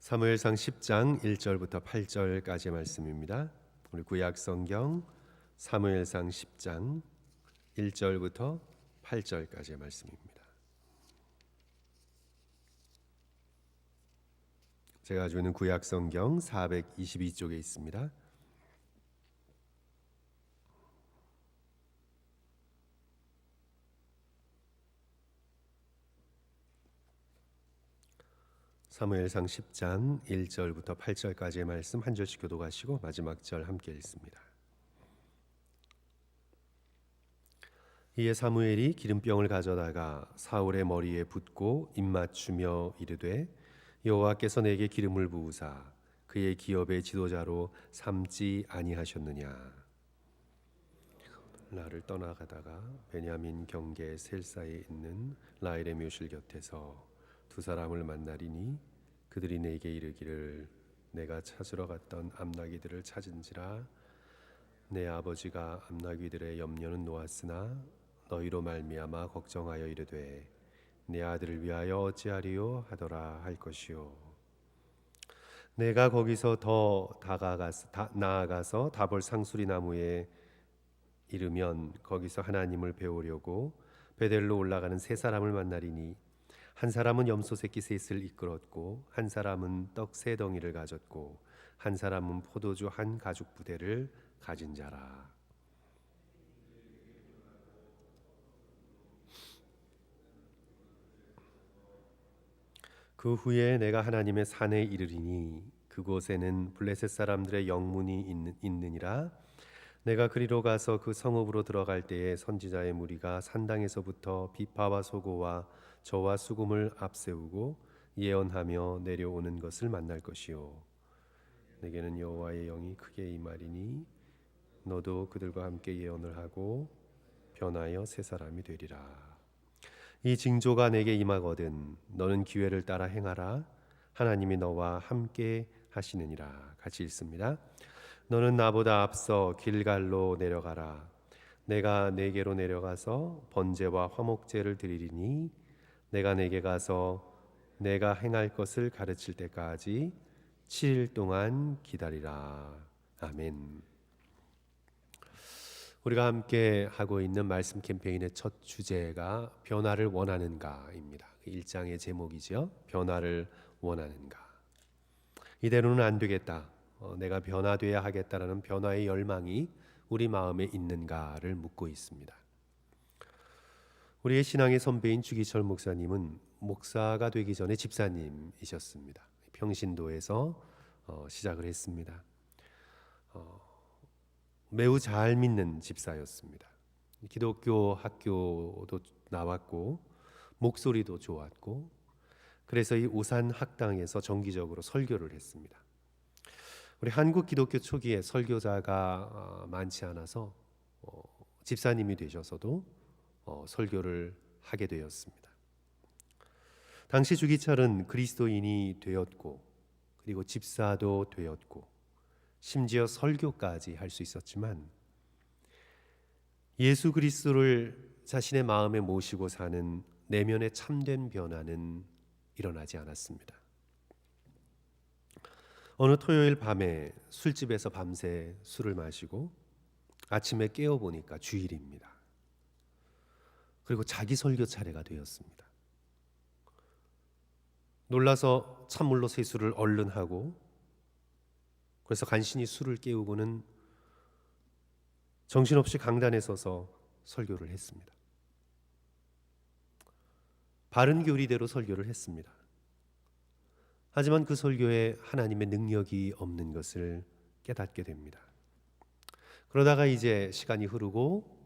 사무엘상 10장 1절부터 8절까지의 말씀입니다. 우리 구약 성경 사무엘상 10장 1절부터 8절까지의 말씀입니다. 제가 가지고 있는 구약 성경 422쪽에 있습니다. 사무엘상 10장 1절부터 8절까지의 말씀 한 절씩 교독하시고 마지막 절 함께 읽습니다. 이에 사무엘이 기름병을 가져다가 사울의 머리에 붓고 입맞추며 이르되 여호와께서 내게 기름을 부으사 그의 기업의 지도자로 삼지 아니하셨느냐. 나를 떠나가다가 베냐민 경계 셀사에 있는 라헬의 묘실 곁에서 두 사람을 만나리니 그들이 내게 이르기를 내가 찾으러 갔던 암나귀들을 찾은지라. 내 아버지가 암나귀들의 염려는 놓았으나 너희로 말미암아 걱정하여 이르되 내 아들을 위하여 어찌하리요 하더라 할 것이요. 내가 거기서 더 나아가서 다볼 상수리 나무에 이르면 거기서 하나님을 배우려고 베델로 올라가는 세 사람을 만나리니 한 사람은 염소 새끼 셋을 이끌었고 한 사람은 떡 세 덩이를 가졌고 한 사람은 포도주 한 가죽 부대를 가진 자라. 그 후에 내가 하나님의 산에 이르리니 그곳에는 블레셋 사람들의 영문이 있느니라. 내가 그리로 가서 그 성읍으로 들어갈 때에 선지자의 무리가 산당에서부터 비파와 소고와 저와 수금을 앞세우고 예언하며 내려오는 것을 만날 것이요. 내게는 여호와의 영이 크게 임하리니 너도 그들과 함께 예언을 하고 변하여 새 사람이 되리라. 이 징조가 내게 임하거든 너는 기회를 따라 행하라. 하나님이 너와 함께 하시느니라. 같이 읽습니다. 너는 나보다 앞서 길갈로 내려가라. 내가 네게로 내려가서 번제와 화목제를 드리리니 내가 네게 가서 내가 행할 것을 가르칠 때까지 7일 동안 기다리라. 아멘. 우리가 함께 하고 있는 말씀 캠페인의 첫 주제가 변화를 원하는가입니다. 1장의 제목이죠. 변화를 원하는가. 이대로는 안 되겠다. 내가 변화돼야 하겠다라는 변화의 열망이 우리 마음에 있는가를 묻고 있습니다. 우리의 신앙의 선배인 주기철 목사님은 목사가 되기 전에 집사님이셨습니다. 평신도에서 시작을 했습니다. 매우 잘 믿는 집사였습니다. 기독교 학교도 나왔고 목소리도 좋았고 그래서 이 우산 학당에서 정기적으로 설교를 했습니다. 우리 한국 기독교 초기에 설교자가 많지 않아서 집사님이 되셔서도 설교를 하게 되었습니다. 당시 주기철은 그리스도인이 되었고 그리고 집사도 되었고 심지어 설교까지 할 수 있었지만 예수 그리스도를 자신의 마음에 모시고 사는 내면의 참된 변화는 일어나지 않았습니다. 어느 토요일 밤에 술집에서 밤새 술을 마시고 아침에 깨어보니까 주일입니다. 그리고 자기 설교 차례가 되었습니다. 놀라서 찬물로 세수를 얼른 하고 그래서 간신히 술을 깨우고는 정신없이 강단에 서서 설교를 했습니다. 바른 교리대로 설교를 했습니다. 하지만 그 설교에 하나님의 능력이 없는 것을 깨닫게 됩니다. 그러다가 이제 시간이 흐르고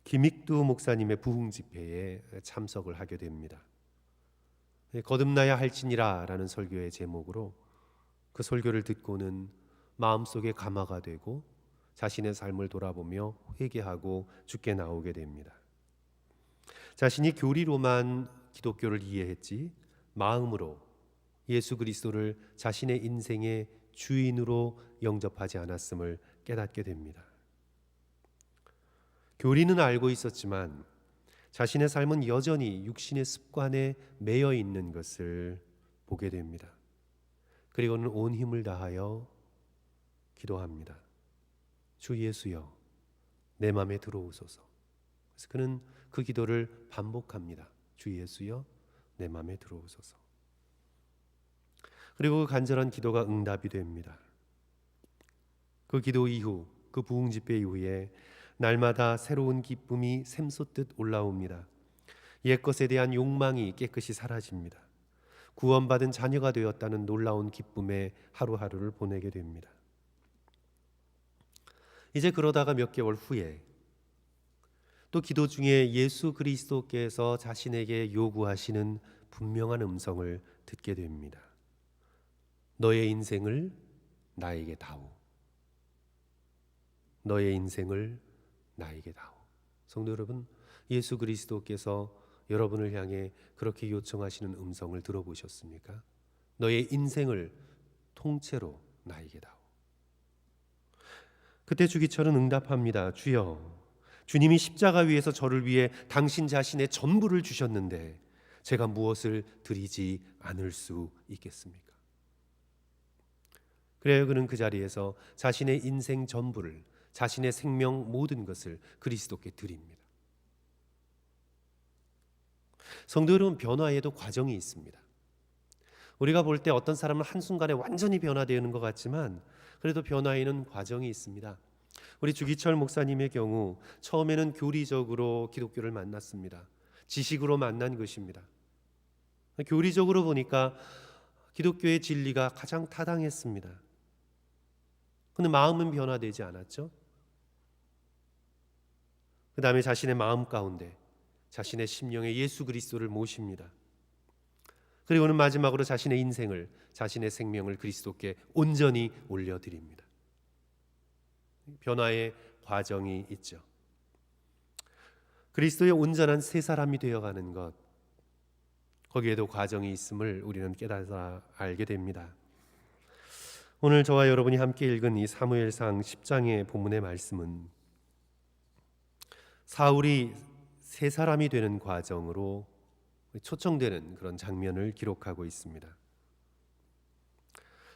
김익두 목사님의 부흥 집회에 참석을 하게 됩니다. 거듭나야 할지니라 라는 설교의 제목으로 그 설교를 듣고는 마음속에 감화가 되고 자신의 삶을 돌아보며 회개하고 주께 나오게 됩니다. 자신이 교리로만 기독교를 이해했지 마음으로 예수 그리스도를 자신의 인생의 주인으로 영접하지 않았음을 깨닫게 됩니다. 교리는 알고 있었지만 자신의 삶은 여전히 육신의 습관에 매여 있는 것을 보게 됩니다. 그리고는 온 힘을 다하여 기도합니다. 주 예수여, 내 마음에 들어오소서. 그래서 그는 그 기도를 반복합니다. 주 예수여, 내 마음에 들어오소서. 그리고 그 간절한 기도가 응답이 됩니다. 그 기도 이후, 그 부흥 집회 이후에 날마다 새로운 기쁨이 샘솟듯 올라옵니다. 옛것에 대한 욕망이 깨끗이 사라집니다. 구원받은 자녀가 되었다는 놀라운 기쁨의 하루하루를 보내게 됩니다. 이제 그러다가 몇 개월 후에 또 기도 중에 예수 그리스도께서 자신에게 요구하시는 분명한 음성을 듣게 됩니다. 너의 인생을 나에게 다오. 너의 인생을 나에게 다오. 성도 여러분, 예수 그리스도께서 여러분을 향해 그렇게 요청하시는 음성을 들어보셨습니까? 너의 인생을 통째로 나에게 다오. 그때 주기철은 응답합니다. 주여, 주님이 십자가 위에서 저를 위해 당신 자신의 전부를 주셨는데 제가 무엇을 드리지 않을 수 있겠습니까? 그래요, 그는 그 자리에서 자신의 인생 전부를, 자신의 생명 모든 것을 그리스도께 드립니다. 성도 여러분, 변화에도 과정이 있습니다. 우리가 볼 때 어떤 사람은 한순간에 완전히 변화되는 것 같지만 그래도 변화에는 과정이 있습니다. 우리 주기철 목사님의 경우 처음에는 교리적으로 기독교를 만났습니다. 지식으로 만난 것입니다. 교리적으로 보니까 기독교의 진리가 가장 타당했습니다. 그런데 마음은 변화되지 않았죠. 그 다음에 자신의 마음 가운데 자신의 심령에 예수 그리스도를 모십니다. 그리고는 마지막으로 자신의 인생을, 자신의 생명을 그리스도께 온전히 올려드립니다. 변화의 과정이 있죠. 그리스도의 온전한 새 사람이 되어가는 것, 거기에도 과정이 있음을 우리는 깨달아 알게 됩니다. 오늘 저와 여러분이 함께 읽은 이 사무엘상 10장의 본문의 말씀은 사울이 새 사람이 되는 과정으로 초청되는 그런 장면을 기록하고 있습니다.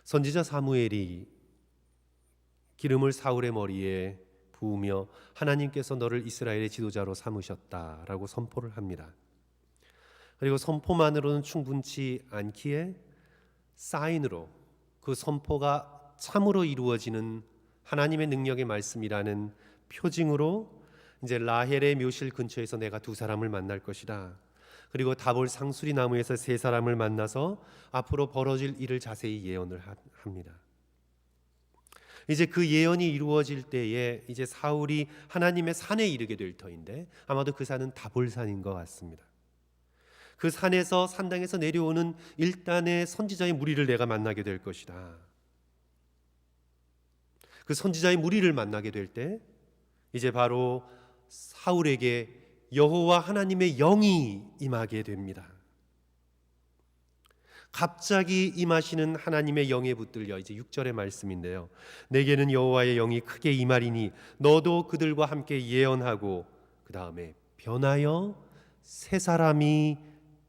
선지자 사무엘이 기름을 사울의 머리에 부으며 하나님께서 너를 이스라엘의 지도자로 삼으셨다라고 선포를 합니다. 그리고 선포만으로는 충분치 않기에 사인으로 그 선포가 참으로 이루어지는 하나님의 능력의 말씀이라는 표징으로 이제 라헬의 묘실 근처에서 내가 두 사람을 만날 것이다. 그리고 다볼 상수리 나무에서 세 사람을 만나서 앞으로 벌어질 일을 자세히 예언을 합니다. 이제 그 예언이 이루어질 때에 이제 사울이 하나님의 산에 이르게 될 터인데 아마도 그 산은 다볼산인 것 같습니다. 그 산에서 산당에서 내려오는 일단의 선지자의 무리를 내가 만나게 될 것이다. 그 선지자의 무리를 만나게 될 때 이제 바로 사울에게 여호와 하나님의 영이 임하게 됩니다. 갑자기 임하시는 하나님의 영에 붙들려 이제 6절의 말씀인데요. 내게는 여호와의 영이 크게 임하리니 너도 그들과 함께 예언하고 그 다음에 변하여 새 사람이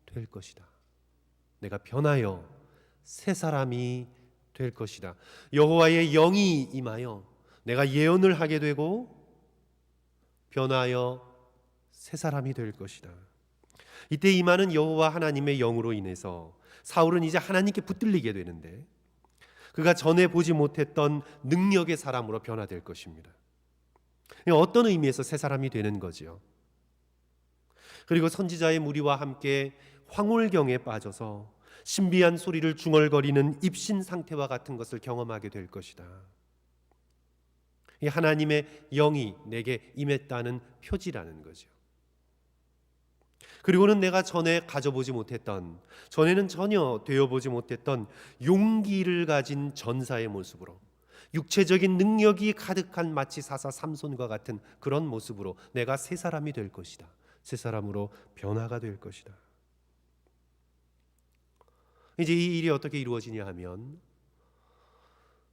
될 것이다. 내가 변하여 새 사람이 될 것이다. 여호와의 영이 임하여 내가 예언을 하게 되고 변하여 새 사람이 될 것이다. 이때 임하는 여호와 하나님의 영으로 인해서 사울은 이제 하나님께 붙들리게 되는데 그가 전에 보지 못했던 능력의 사람으로 변화될 것입니다. 어떤 의미에서 새 사람이 되는 거지요. 그리고 선지자의 무리와 함께 황홀경에 빠져서 신비한 소리를 중얼거리는 입신 상태와 같은 것을 경험하게 될 것이다. 이 하나님의 영이 내게 임했다는 표지라는 거죠. 그리고는 내가 전에 가져보지 못했던, 전에는 전혀 되어보지 못했던 용기를 가진 전사의 모습으로, 육체적인 능력이 가득한 마치 사사 삼손과 같은 그런 모습으로 내가 새 사람이 될 것이다. 새 사람으로 변화가 될 것이다. 이제 이 일이 어떻게 이루어지냐 하면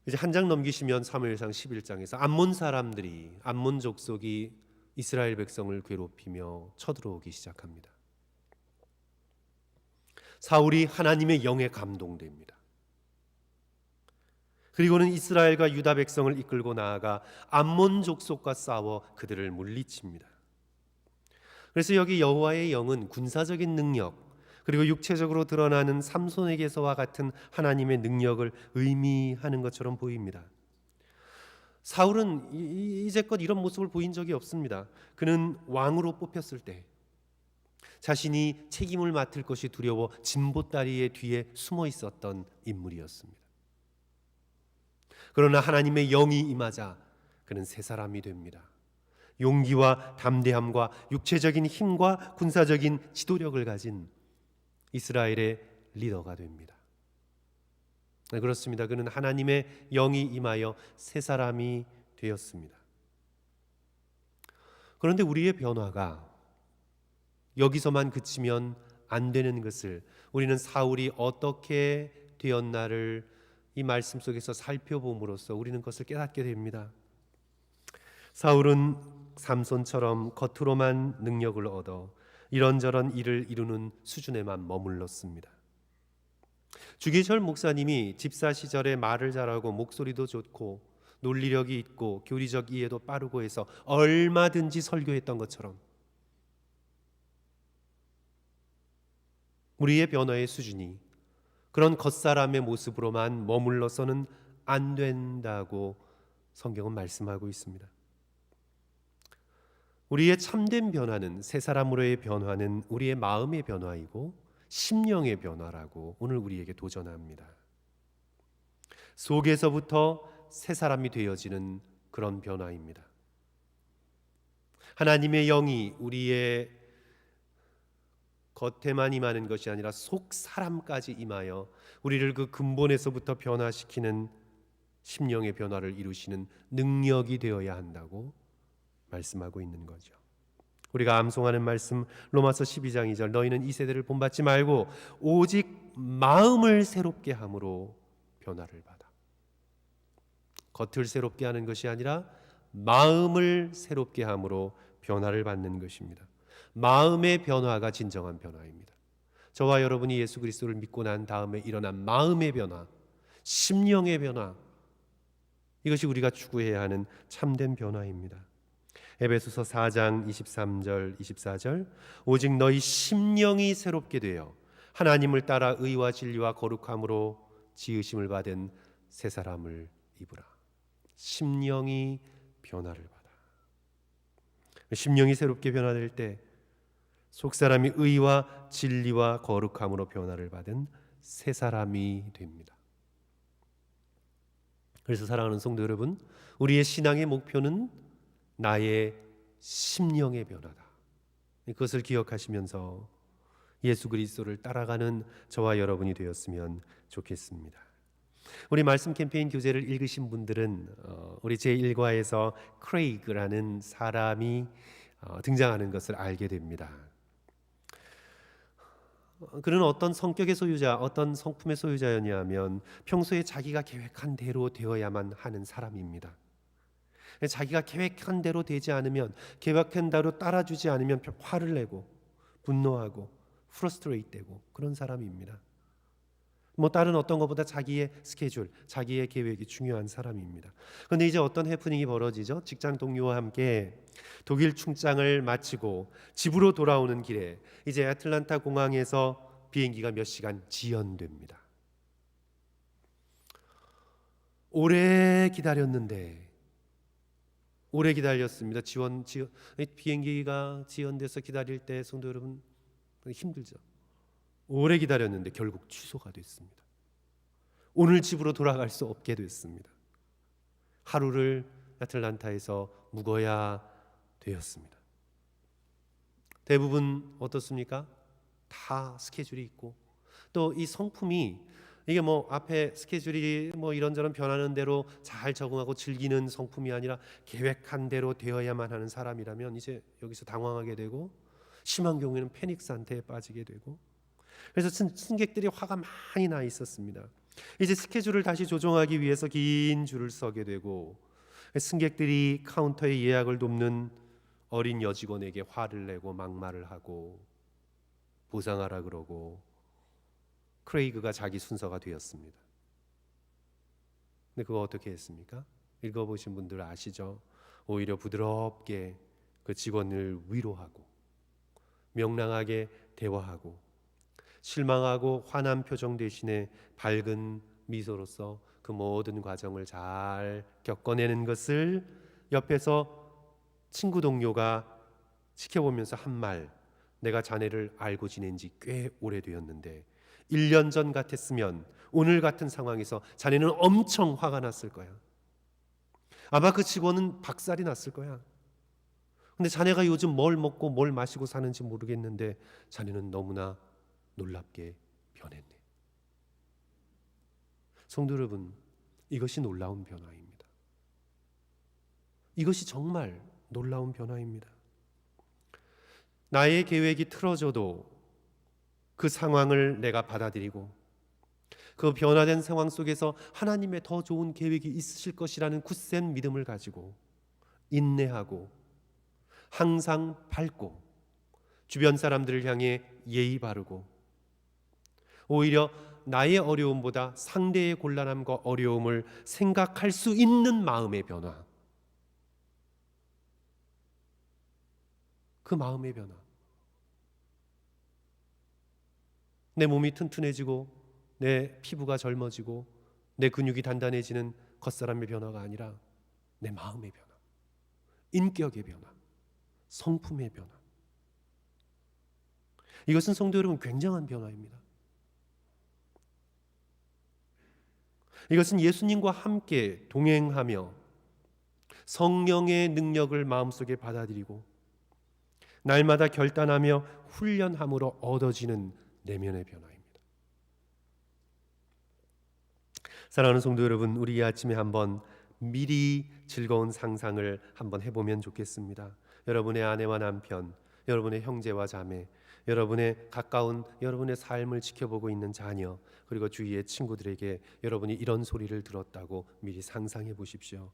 이제 한 장 넘기시면 사무엘상 11장에서 암몬 사람들이, 암몬 족속이 이스라엘 백성을 괴롭히며 쳐들어오기 시작합니다. 사울이 하나님의 영에 감동됩니다. 그리고는 이스라엘과 유다 백성을 이끌고 나아가 암몬 족속과 싸워 그들을 물리칩니다. 그래서 여기 여호와의 영은 군사적인 능력, 그리고 육체적으로 드러나는 삼손에게서와 같은 하나님의 능력을 의미하는 것처럼 보입니다. 사울은 이제껏 이런 모습을 보인 적이 없습니다. 그는 왕으로 뽑혔을 때 자신이 책임을 맡을 것이 두려워 진보다리의 뒤에 숨어 있었던 인물이었습니다. 그러나 하나님의 영이 임하자 그는 새 사람이 됩니다. 용기와 담대함과 육체적인 힘과 군사적인 지도력을 가진 이스라엘의 리더가 됩니다. 그렇습니다. 그는 하나님의 영이 임하여 새 사람이 되었습니다. 그런데 우리의 변화가 여기서만 그치면 안 되는 것을 우리는 사울이 어떻게 되었나를 이 말씀 속에서 살펴봄으로써 우리는 그것을 깨닫게 됩니다. 사울은 삼손처럼 겉으로만 능력을 얻어 이런저런 일을 이루는 수준에만 머물렀습니다. 주기철 목사님이 집사 시절에 말을 잘하고 목소리도 좋고 논리력이 있고 교리적 이해도 빠르고 해서 얼마든지 설교했던 것처럼 우리의 변화의 수준이 그런 겉사람의 모습으로만 머물러서는 안 된다고 성경은 말씀하고 있습니다. 우리의 참된 변화는, 새 사람으로의 변화는 우리의 마음의 변화이고 심령의 변화라고 오늘 우리에게 도전합니다. 속에서부터 새 사람이 되어지는 그런 변화입니다. 하나님의 영이 우리의 겉에만 임하는 것이 아니라 속 사람까지 임하여 우리를 그 근본에서부터 변화시키는 심령의 변화를 이루시는 능력이 되어야 한다고 말씀하고 있는 거죠. 우리가 암송하는 말씀 로마서 12장 2절, 너희는 이 세대를 본받지 말고 오직 마음을 새롭게 함으로 변화를 받아. 겉을 새롭게 하는 것이 아니라 마음을 새롭게 함으로 변화를 받는 것입니다. 마음의 변화가 진정한 변화입니다. 저와 여러분이 예수 그리스도를 믿고 난 다음에 일어난 마음의 변화, 심령의 변화, 이것이 우리가 추구해야 하는 참된 변화입니다. 에베소서 4장 23절 24절, 오직 너희 심령이 새롭게 되어 하나님을 따라 의와 진리와 거룩함으로 지으심을 받은 새 사람을 입으라. 심령이 변화를 받아. 심령이 새롭게 변화될 때 속사람이 의와 진리와 거룩함으로 변화를 받은 새 사람이 됩니다. 그래서 사랑하는 성도 여러분, 우리의 신앙의 목표는 나의 심령의 변화다. 그것을 기억하시면서 예수 그리스도를 따라가는 저와 여러분이 되었으면 좋겠습니다. 우리 말씀 캠페인 교재를 읽으신 분들은 우리 제1과에서 크레이그라는 사람이 등장하는 것을 알게 됩니다. 그는 어떤 성격의 소유자, 어떤 성품의 소유자였냐면 평소에 자기가 계획한 대로 되어야만 하는 사람입니다. 자기가 계획한 대로 되지 않으면, 계획한 대로 따라주지 않으면 화를 내고 분노하고 프러스트레이트 되고 그런 사람입니다. 다른 어떤 것보다 자기의 스케줄, 자기의 계획이 중요한 사람입니다. 그런데 이제 어떤 해프닝이 벌어지죠? 직장 동료와 함께 독일 출장을 마치고 집으로 돌아오는 길에 이제 애틀란타 공항에서 비행기가 몇 시간 지연됩니다. 오래 기다렸습니다. 비행기가 지연돼서 기다릴 때 성도 여러분 힘들죠. 오래 기다렸는데 결국 취소가 됐습니다. 오늘 집으로 돌아갈 수 없게 됐습니다. 하루를 애틀란타에서 묵어야 되었습니다. 대부분 어떻습니까? 다 스케줄이 있고 또 이 성품이 이게 앞에 스케줄이 이런저런 변하는 대로 잘 적응하고 즐기는 성품이 아니라 계획한 대로 되어야만 하는 사람이라면 이제 여기서 당황하게 되고 심한 경우에는 패닉 상태에 빠지게 되고, 그래서 승객들이 화가 많이 나 있었습니다. 이제 스케줄을 다시 조정하기 위해서 긴 줄을 서게 되고 승객들이 카운터에 예약을 돕는 어린 여직원에게 화를 내고 막말을 하고 보상하라 그러고 크레이그가 자기 순서가 되었습니다. 근데 그거 어떻게 했습니까? 읽어보신 분들 아시죠? 오히려 부드럽게 그 직원을 위로하고 명랑하게 대화하고 실망하고 화난 표정 대신에 밝은 미소로서 그 모든 과정을 잘 겪어내는 것을 옆에서 친구 동료가 지켜보면서 한 말, 내가 자네를 알고 지낸 지 꽤 오래되었는데 1년 전 같았으면 오늘 같은 상황에서 자네는 엄청 화가 났을 거야. 아마 그 직원은 박살이 났을 거야. 근데 자네가 요즘 뭘 먹고 뭘 마시고 사는지 모르겠는데 자네는 너무나 놀랍게 변했네. 성도 여러분, 이것이 놀라운 변화입니다. 이것이 정말 놀라운 변화입니다. 나의 계획이 틀어져도 그 상황을 내가 받아들이고 그 변화된 상황 속에서 하나님의 더 좋은 계획이 있으실 것이라는 굳센 믿음을 가지고 인내하고 항상 밝고 주변 사람들을 향해 예의 바르고 오히려 나의 어려움보다 상대의 곤란함과 어려움을 생각할 수 있는 마음의 변화, 그 마음의 변화. 내 몸이 튼튼해지고 내 피부가 젊어지고 내 근육이 단단해지는 겉사람의 변화가 아니라 내 마음의 변화, 인격의 변화, 성품의 변화. 이것은 성도 여러분 굉장한 변화입니다. 이것은 예수님과 함께 동행하며 성령의 능력을 마음속에 받아들이고 날마다 결단하며 훈련함으로 얻어지는 내면의 변화입니다. 사랑하는 성도 여러분, 우리 이 아침에 한번 미리 즐거운 상상을 한번 해보면 좋겠습니다. 여러분의 아내와 남편, 여러분의 형제와 자매, 여러분의 가까운 여러분의 삶을 지켜보고 있는 자녀, 그리고 주위의 친구들에게 여러분이 이런 소리를 들었다고 미리 상상해 보십시오.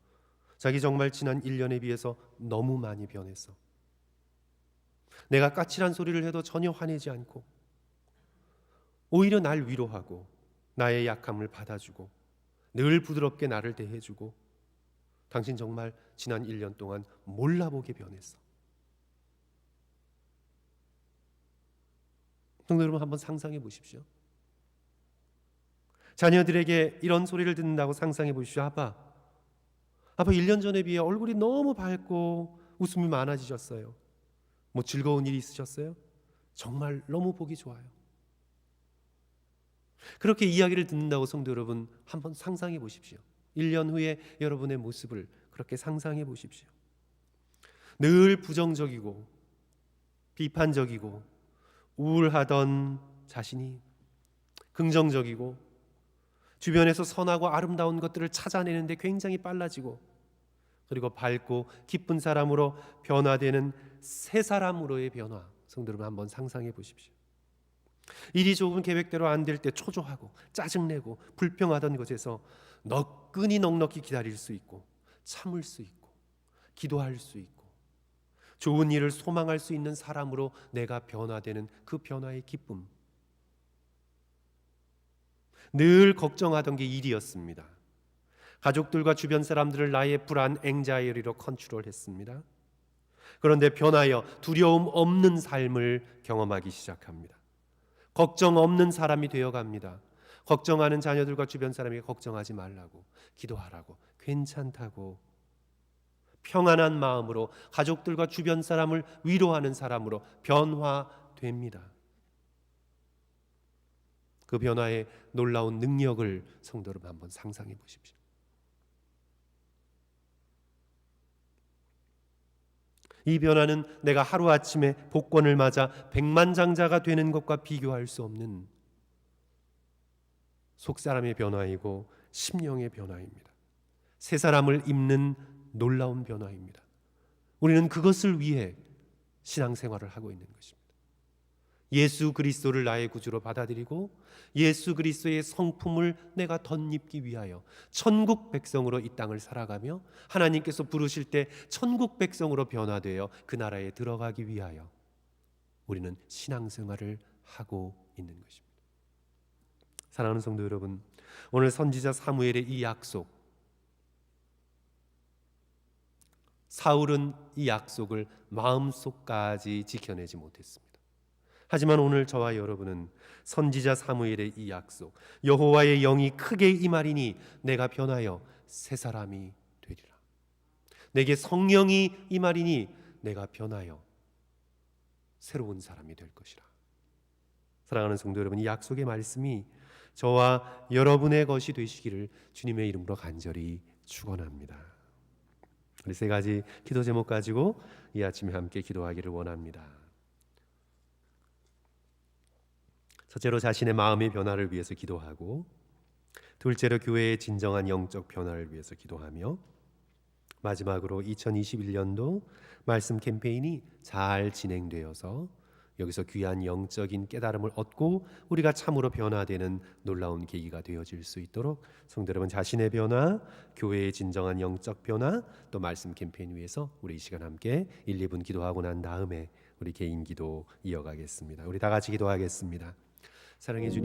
자기 정말 지난 1년에 비해서 너무 많이 변했어. 내가 까칠한 소리를 해도 전혀 화내지 않고 오히려 날 위로하고 나의 약함을 받아주고 늘 부드럽게 나를 대해주고 당신 정말 지난 1년 동안 몰라보게 변했어. 성도 여러분, 한번 상상해 보십시오. 자녀들에게 이런 소리를 듣는다고 상상해 보십시오. 아빠 1년 전에 비해 얼굴이 너무 밝고 웃음이 많아지셨어요. 뭐 즐거운 일이 있으셨어요? 정말 너무 보기 좋아요. 그렇게 이야기를 듣는다고 성도 여러분 한번 상상해 보십시오. 1년 후에 여러분의 모습을 그렇게 상상해 보십시오. 늘 부정적이고 비판적이고 우울하던 자신이 긍정적이고 주변에서 선하고 아름다운 것들을 찾아내는데 굉장히 빨라지고 그리고 밝고 기쁜 사람으로 변화되는 새 사람으로의 변화, 성도 여러분 한번 상상해 보십시오. 일이 조금 계획대로 안 될 때 초조하고 짜증내고 불평하던 것에서 너끈히 넉넉히 기다릴 수 있고 참을 수 있고 기도할 수 있고 좋은 일을 소망할 수 있는 사람으로 내가 변화되는 그 변화의 기쁨. 늘 걱정하던 게 일이었습니다. 가족들과 주변 사람들을 나의 불안, 앵자이어리로 컨트롤했습니다. 그런데 변하여 두려움 없는 삶을 경험하기 시작합니다. 걱정 없는 사람이 되어갑니다. 걱정하는 자녀들과 주변 사람에게 걱정하지 말라고, 기도하라고, 괜찮다고 평안한 마음으로 가족들과 주변 사람을 위로하는 사람으로 변화됩니다. 그 변화의 놀라운 능력을 성도 여러분 한번 상상해 보십시오. 이 변화는 내가 하루아침에 복권을 맞아 백만장자가 되는 것과 비교할 수 없는 속사람의 변화이고 심령의 변화입니다. 새 사람을 입는 놀라운 변화입니다. 우리는 그것을 위해 신앙생활을 하고 있는 것입니다. 예수 그리스도를 나의 구주로 받아들이고 예수 그리스도의 성품을 내가 덧입기 위하여 천국 백성으로 이 땅을 살아가며 하나님께서 부르실 때 천국 백성으로 변화되어 그 나라에 들어가기 위하여 우리는 신앙생활을 하고 있는 것입니다. 사랑하는 성도 여러분, 오늘 선지자 사무엘의 이 약속, 사울은 이 약속을 마음속까지 지켜내지 못했습니다. 하지만 오늘 저와 여러분은 선지자 사무엘의 이 약속, 여호와의 영이 크게 임하리니 내가 변하여 새 사람이 되리라. 내게 성령이 임하리니 내가 변하여 새로운 사람이 될 것이라. 사랑하는 성도 여러분, 이 약속의 말씀이 저와 여러분의 것이 되시기를 주님의 이름으로 간절히 축원합니다. 우리 세 가지 기도 제목 가지고 이 아침에 함께 기도하기를 원합니다. 첫째로 자신의 마음의 변화를 위해서 기도하고, 둘째로 교회의 진정한 영적 변화를 위해서 기도하며, 마지막으로 2021년도 말씀 캠페인이 잘 진행되어서 여기서 귀한 영적인 깨달음을 얻고 우리가 참으로 변화되는 놀라운 계기가 되어질 수 있도록 성도 여러분, 자신의 변화, 교회의 진정한 영적 변화, 또 말씀 캠페인 위해서 우리 이 시간 함께 1, 2분 기도하고 난 다음에 우리 개인 기도 이어가겠습니다. 우리 다 같이 기도하겠습니다. 사랑해 주님,